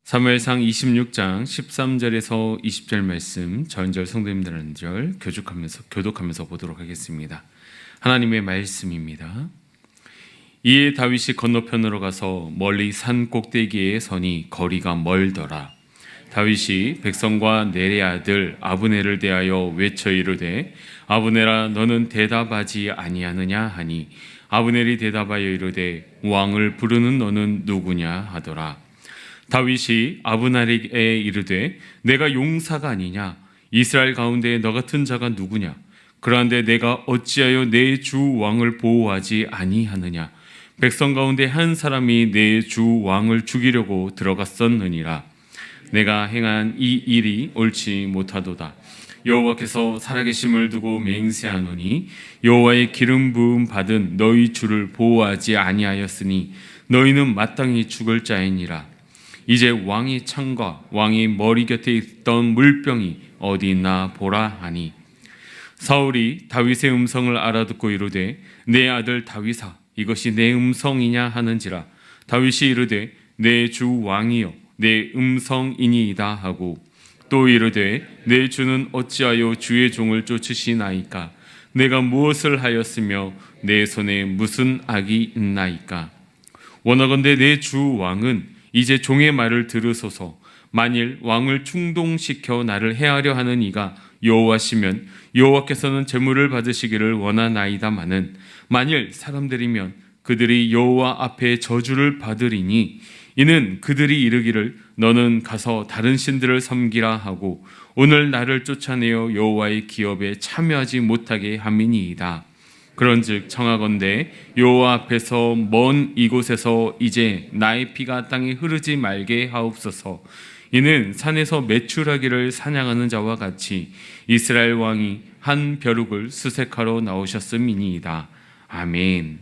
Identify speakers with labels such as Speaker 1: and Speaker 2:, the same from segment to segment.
Speaker 1: 사무엘상 26장 13절에서 20절 말씀 전절 성도님들 한 절 교독하면서 보도록 하겠습니다. 하나님의 말씀입니다. 이에 다윗이 건너편으로 가서 멀리 산 꼭대기에 서니 거리가 멀더라. 다윗이 백성과 넬의 아들 아브넬을 대하여 외쳐 이르되 아브넬아 너는 대답하지 아니하느냐 하니 아브넬이 대답하여 이르되 왕을 부르는 너는 누구냐 하더라. 다윗이 아브넬에게 이르되 내가 용사가 아니냐? 이스라엘 가운데 너 같은 자가 누구냐? 그런데 내가 어찌하여 내 주 왕을 보호하지 아니하느냐? 백성 가운데 한 사람이 내 주 왕을 죽이려고 들어갔었느니라. 내가 행한 이 일이 옳지 못하도다. 여호와께서 살아계심을 두고 맹세하노니 여호와의 기름 부음 받은 너희 주를 보호하지 아니하였으니 너희는 마땅히 죽을 자이니라. 이제 왕의 창과 왕의 머리 곁에 있던 물병이 어디 있나 보라 하니 사울이 다윗의 음성을 알아듣고 이르되 내 아들 다윗아 이것이 내 음성이냐 하는지라. 다윗이 이르되 내 주 왕이여 내 음성이니이다 하고 또 이르되 내 주는 어찌하여 주의 종을 쫓으시나이까? 내가 무엇을 하였으며 내 손에 무슨 악이 있나이까? 원하건대 내 주 왕은 이제 종의 말을 들으소서. 만일 왕을 충동시켜 나를 해하려 하는 이가 여호와시면 여호와께서는 제물을 받으시기를 원하나이다마는 만일 사람들이면 그들이 여호와 앞에 저주를 받으리니 이는 그들이 이르기를 너는 가서 다른 신들을 섬기라 하고 오늘 나를 쫓아내어 여호와의 기업에 참여하지 못하게 함이니이다. 그런즉 청하건대 여호와 앞에서 먼 이곳에서 이제 나의 피가 땅에 흐르지 말게 하옵소서. 이는 산에서 메추라기를 사냥하는 자와 같이 이스라엘 왕이 한 벼룩을 수색하러 나오셨음이니이다. 아멘.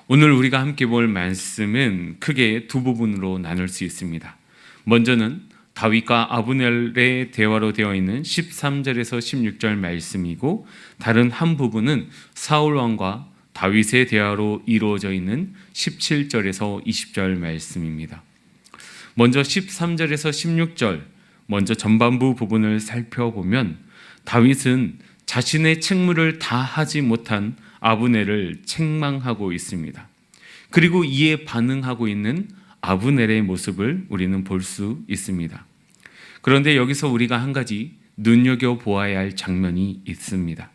Speaker 1: 오늘 우리가 함께 볼 말씀은 크게 두 부분으로 나눌 수 있습니다. 먼저는 다윗과 아브넬의 대화로 되어 있는 13절에서 16절 말씀이고 다른 한 부분은 사울 왕과 다윗의 대화로 이루어져 있는 17절에서 20절 말씀입니다. 먼저 13절에서 16절 먼저 전반부 부분을 살펴보면 다윗은 자신의 책무를 다 하지 못한 아브넬을 책망하고 있습니다. 그리고 이에 반응하고 있는 아브넬의 모습을 우리는 볼 수 있습니다. 그런데 여기서 우리가 한 가지 눈여겨보아야 할 장면이 있습니다.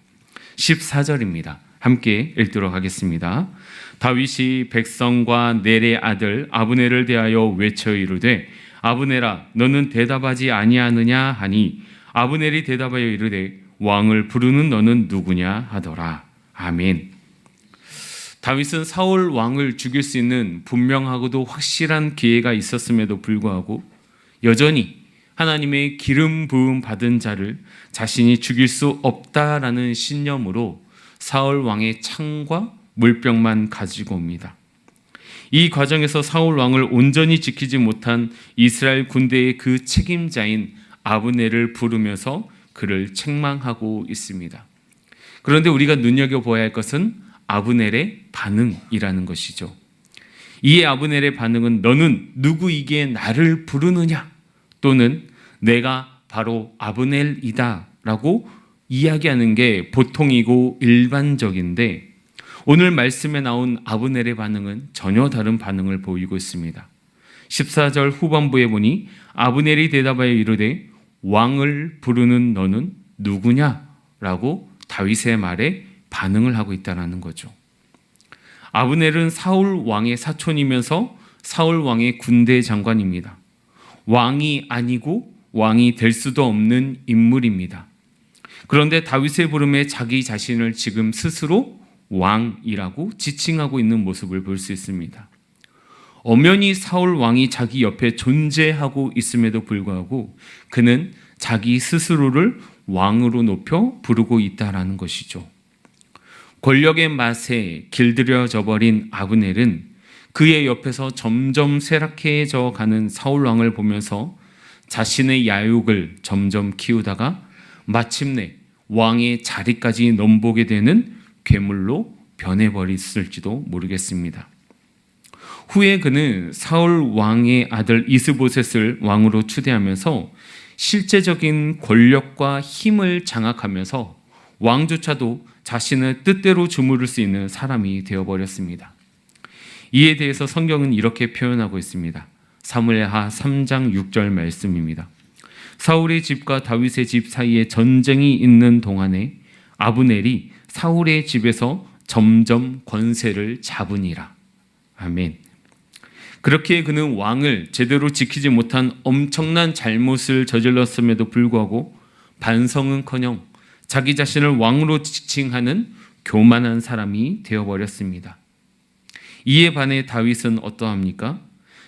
Speaker 1: 14절입니다. 함께 읽도록 하겠습니다. 다윗이 백성과 넬의 아들 아브넬을 대하여 외쳐 이르되 아브넬아 너는 대답하지 아니하느냐 하니 아브넬이 대답하여 이르되 왕을 부르는 너는 누구냐 하더라. 아멘. 다윗은 사울 왕을 죽일 수 있는 분명하고도 확실한 기회가 있었음에도 불구하고 여전히 하나님의 기름 부음 받은 자를 자신이 죽일 수 없다라는 신념으로 사울 왕의 창과 물병만 가지고 옵니다. 이 과정에서 사울 왕을 온전히 지키지 못한 이스라엘 군대의 그 책임자인 아브넬을 부르면서 그를 책망하고 있습니다. 그런데 우리가 눈여겨보아야 할 것은 아브넬의 반응이라는 것이죠. 이에 아브넬의 반응은 너는 누구이기에 나를 부르느냐 또는 내가 바로 아브넬이다 라고 이야기하는 게 보통이고 일반적인데 오늘 말씀에 나온 아브넬의 반응은 전혀 다른 반응을 보이고 있습니다. 14절 후반부에 보니 아브넬이 대답하여 이르되 왕을 부르는 너는 누구냐 라고 다윗의 말에 반응을 하고 있다는 거죠. 아브넬은 사울 왕의 사촌이면서 사울 왕의 군대 장관입니다. 왕이 아니고 왕이 될 수도 없는 인물입니다. 그런데 다윗의 부름에 자기 자신을 지금 스스로 왕이라고 지칭하고 있는 모습을 볼 수 있습니다. 엄연히 사울 왕이 자기 옆에 존재하고 있음에도 불구하고 그는 자기 스스로를 왕으로 높여 부르고 있다는 것이죠. 권력의 맛에 길들여져 버린 아브넬은 그의 옆에서 점점 쇠락해져 가는 사울 왕을 보면서 자신의 야욕을 점점 키우다가 마침내 왕의 자리까지 넘보게 되는 괴물로 변해버렸을지도 모르겠습니다. 후에 그는 사울 왕의 아들 이스보셋을 왕으로 추대하면서 실제적인 권력과 힘을 장악하면서 왕조차도 자신의 뜻대로 주무를 수 있는 사람이 되어버렸습니다. 이에 대해서 성경은 이렇게 표현하고 있습니다. 사무엘하 3장 6절 말씀입니다. 사울의 집과 다윗의 집 사이에 전쟁이 있는 동안에 아브넬이 사울의 집에서 점점 권세를 잡으니라. 아멘. 그렇게 그는 왕을 제대로 지키지 못한 엄청난 잘못을 저질렀음에도 불구하고 반성은커녕 자기 자신을 왕으로 지칭하는 교만한 사람이 되어버렸습니다. 이에 반해 다윗은 어떠합니까?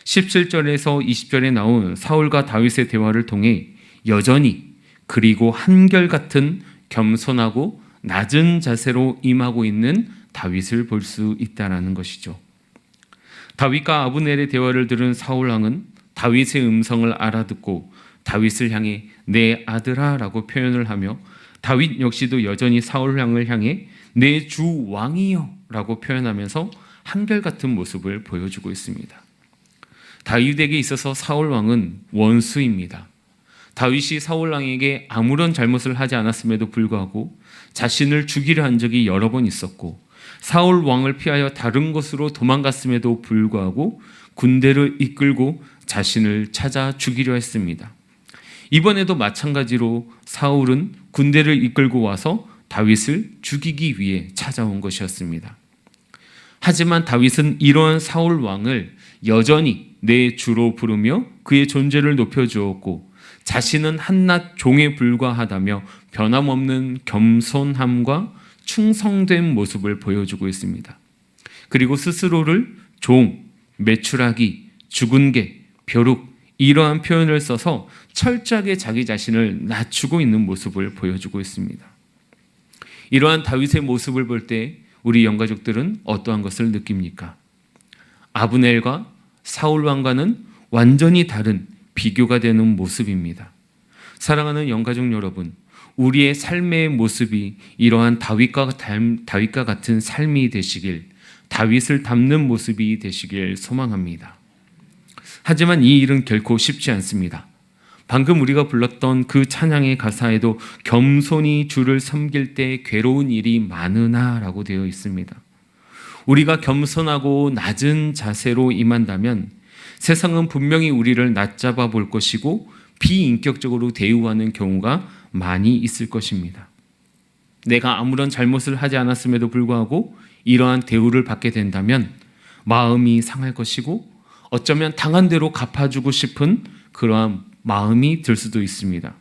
Speaker 1: 17절에서 20절에 나온 사울과 다윗의 대화를 통해 여전히 그리고 한결같은 겸손하고 낮은 자세로 임하고 있는 다윗을 볼 수 있다는 것이죠. 다윗과 아브넬의 대화를 들은 사울 왕은 다윗의 음성을 알아듣고 다윗을 향해 내 아들아 라고 표현을 하며 다윗 역시도 여전히 사울 왕을 향해 내 주 왕이여 라고 표현하면서 한결같은 모습을 보여주고 있습니다. 다윗에게 있어서 사울 왕은 원수입니다. 다윗이 사울 왕에게 아무런 잘못을 하지 않았음에도 불구하고 자신을 죽이려 한 적이 여러 번 있었고 사울 왕을 피하여 다른 곳으로 도망갔음에도 불구하고 군대를 이끌고 자신을 찾아 죽이려 했습니다. 이번에도 마찬가지로 사울은 군대를 이끌고 와서 다윗을 죽이기 위해 찾아온 것이었습니다. 하지만 다윗은 이러한 사울 왕을 여전히 내 주로 부르며 그의 존재를 높여주었고 자신은 한낱 종에 불과하다며 변함없는 겸손함과 충성된 모습을 보여주고 있습니다. 그리고 스스로를 종, 매출하기, 죽은 개, 벼룩 이러한 표현을 써서 철저하게 자기 자신을 낮추고 있는 모습을 보여주고 있습니다. 이러한 다윗의 모습을 볼 때 우리 영가족들은 어떠한 것을 느낍니까? 아브넬과 사울 왕과는 완전히 다른 비교가 되는 모습입니다. 사랑하는 영가족 여러분, 우리의 삶의 모습이 이러한 다윗과 같은 삶이 되시길, 다윗을 닮는 모습이 되시길 소망합니다. 하지만 이 일은 결코 쉽지 않습니다. 방금 우리가 불렀던 그 찬양의 가사에도 겸손히 주를 섬길 때 괴로운 일이 많으나 라고 되어 있습니다. 우리가 겸손하고 낮은 자세로 임한다면 세상은 분명히 우리를 낮잡아 볼 것이고 비인격적으로 대우하는 경우가 많이 있을 것입니다. 내가 아무런 잘못을 하지 않았음에도 불구하고 이러한 대우를 받게 된다면 마음이 상할 것이고 어쩌면 당한 대로 갚아주고 싶은 그러한 마음이 들 수도 있습니다.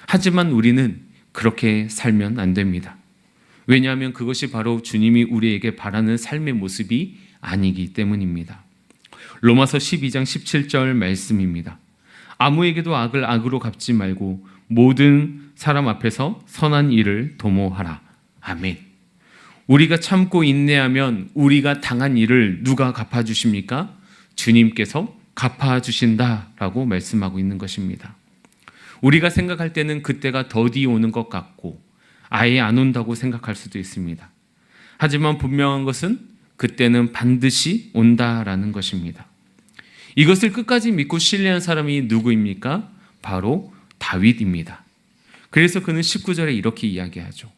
Speaker 1: 하지만 우리는 그렇게 살면 안 됩니다. 왜냐하면 그것이 바로 주님이 우리에게 바라는 삶의 모습이 아니기 때문입니다. 로마서 12장 17절 말씀입니다. 아무에게도 악을 악으로 갚지 말고 모든 사람 앞에서 선한 일을 도모하라. 아멘. 우리가 참고 인내하면 우리가 당한 일을 누가 갚아주십니까? 주님께서 갚아주신다라고 말씀하고 있는 것입니다. 우리가 생각할 때는 그때가 더디 오는 것 같고 아예 안 온다고 생각할 수도 있습니다. 하지만 분명한 것은 그때는 반드시 온다라는 것입니다. 이것을 끝까지 믿고 신뢰한 사람이 누구입니까? 바로 다윗입니다. 그래서 그는 19절에 이렇게 이야기하죠.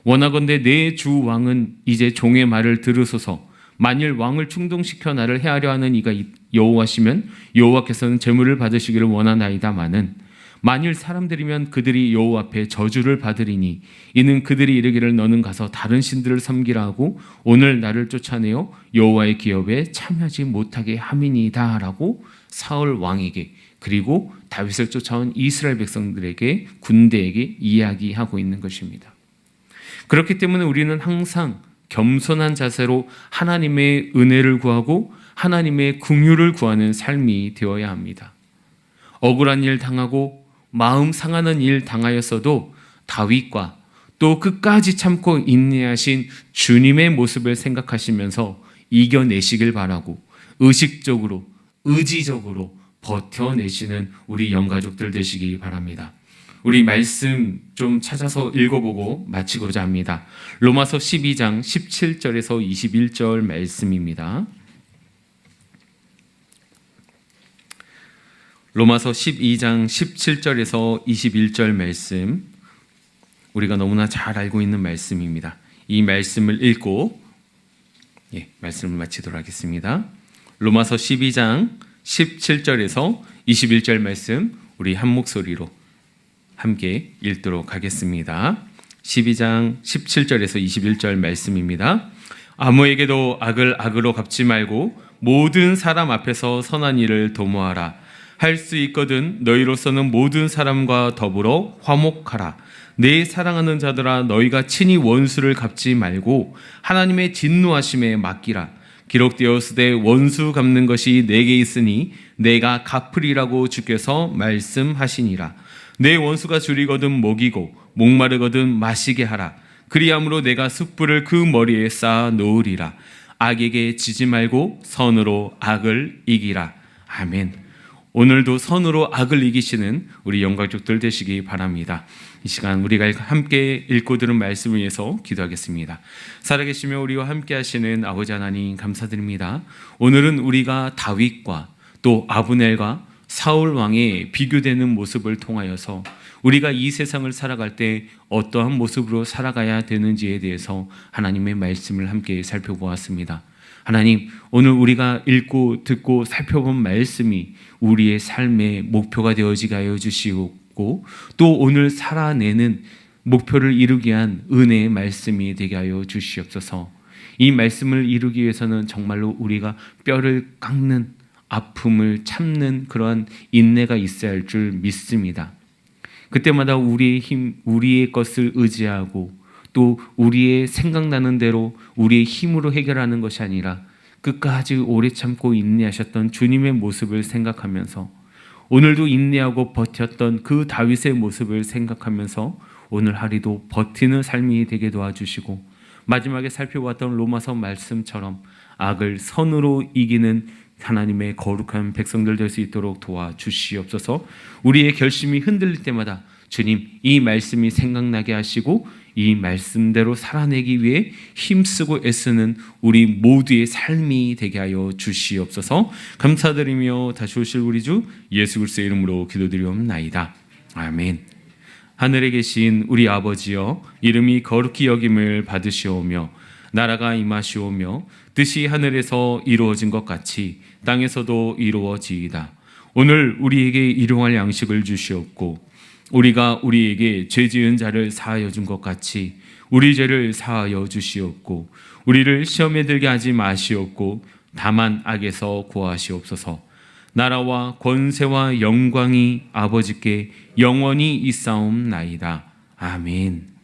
Speaker 1: 원하건대 내 주 왕은 이제 종의 말을 들으소서. 만일 왕을 충동시켜 나를 해하려 하는 이가 여호와시면 여호와께서는 제물을 받으시기를 원하나이다마는 만일 사람들이면 그들이 여호와 앞에 저주를 받으리니 이는 그들이 이르기를 너는 가서 다른 신들을 섬기라 하고 오늘 나를 쫓아내어 여호와의 기업에 참여하지 못하게 함이니이다 라고 사울 왕에게 그리고 다윗을 쫓아온 이스라엘 백성들에게 군대에게 이야기하고 있는 것입니다. 그렇기 때문에 우리는 항상 겸손한 자세로 하나님의 은혜를 구하고 하나님의 긍휼을 구하는 삶이 되어야 합니다. 억울한 일 당하고 마음 상하는 일 당하였어도 다윗과 또 끝까지 참고 인내하신 주님의 모습을 생각하시면서 이겨내시길 바라고 의식적으로 의지적으로 버텨내시는 우리 영가족들 되시기 바랍니다. 우리 말씀 좀 찾아서 읽어보고 마치고자 합니다. 로마서 12장 17절에서 21절 말씀입니다. 로마서 12장 17절에서 21절 말씀, 우리가 너무나 잘 알고 있는 말씀입니다. 이 말씀을 읽고 말씀을 마치도록 하겠습니다. 로마서 12장 17절에서 21절 말씀, 우리 한 목소리로 함께 읽도록 하겠습니다. 12장 17절에서 21절 말씀입니다. 아무에게도 악을 악으로 갚지 말고 모든 사람 앞에서 선한 일을 도모하라. 할 수 있거든 너희로서는 모든 사람과 더불어 화목하라. 내 사랑하는 자들아, 너희가 친히 원수를 갚지 말고 하나님의 진노하심에 맡기라. 기록되었으되 원수 갚는 것이 내게 있으니 내가 갚으리라고 주께서 말씀하시니라. 내 원수가 줄이거든 먹이고 목마르거든 마시게 하라. 그리함으로 내가 숯불을 그 머리에 쌓아 놓으리라. 악에게 지지 말고 선으로 악을 이기라. 아멘. 오늘도 선으로 악을 이기시는 우리 영광족들 되시기 바랍니다. 이 시간 우리가 함께 읽고 들은 말씀을 위해서 기도하겠습니다. 살아계시며 우리와 함께 하시는 아버지 하나님 감사드립니다. 오늘은 우리가 다윗과 또 아브넬과 사울 왕의 비교되는 모습을 통하여서 우리가 이 세상을 살아갈 때 어떠한 모습으로 살아가야 되는지에 대해서 하나님의 말씀을 함께 살펴보았습니다. 하나님, 오늘 우리가 읽고 듣고 살펴본 말씀이 우리의 삶의 목표가 되어지게 하여 주시고 또 오늘 살아내는 목표를 이루기 위한 은혜의 말씀이 되게 하여 주시옵소서. 이 말씀을 이루기 위해서는 정말로 우리가 뼈를 깎는 아픔을 참는 그러한 인내가 있어야 할 줄 믿습니다. 그때마다 우리의 힘, 우리의 것을 의지하고 또 우리의 생각나는 대로 우리의 힘으로 해결하는 것이 아니라 끝까지 오래 참고 인내하셨던 주님의 모습을 생각하면서 오늘도 인내하고 버텼던 그 다윗의 모습을 생각하면서 오늘 하루도 버티는 삶이 되게 도와주시고 마지막에 살펴봤던 로마서 말씀처럼 악을 선으로 이기는 하나님의 거룩한 백성들 될 수 있도록 도와주시옵소서. 우리의 결심이 흔들릴 때마다 주님, 이 말씀이 생각나게 하시고 이 말씀대로 살아내기 위해 힘쓰고 애쓰는 우리 모두의 삶이 되게 하여 주시옵소서. 감사드리며 다시 오실 우리 주 예수 그리스도의 이름으로 기도드리옵나이다. 아멘. 하늘에 계신 우리 아버지여, 이름이 거룩히 여김을 받으시오며 나라가 임하시오며 뜻이 하늘에서 이루어진 것 같이 땅에서도 이루어지이다. 오늘 우리에게 일용할 양식을 주시옵고 우리가 우리에게 죄 지은 자를 사하여 준 것 같이 우리 죄를 사하여 주시옵고 우리를 시험에 들게 하지 마시옵고 다만 악에서 구하시옵소서. 나라와 권세와 영광이 아버지께 영원히 있사옵나이다. 아멘.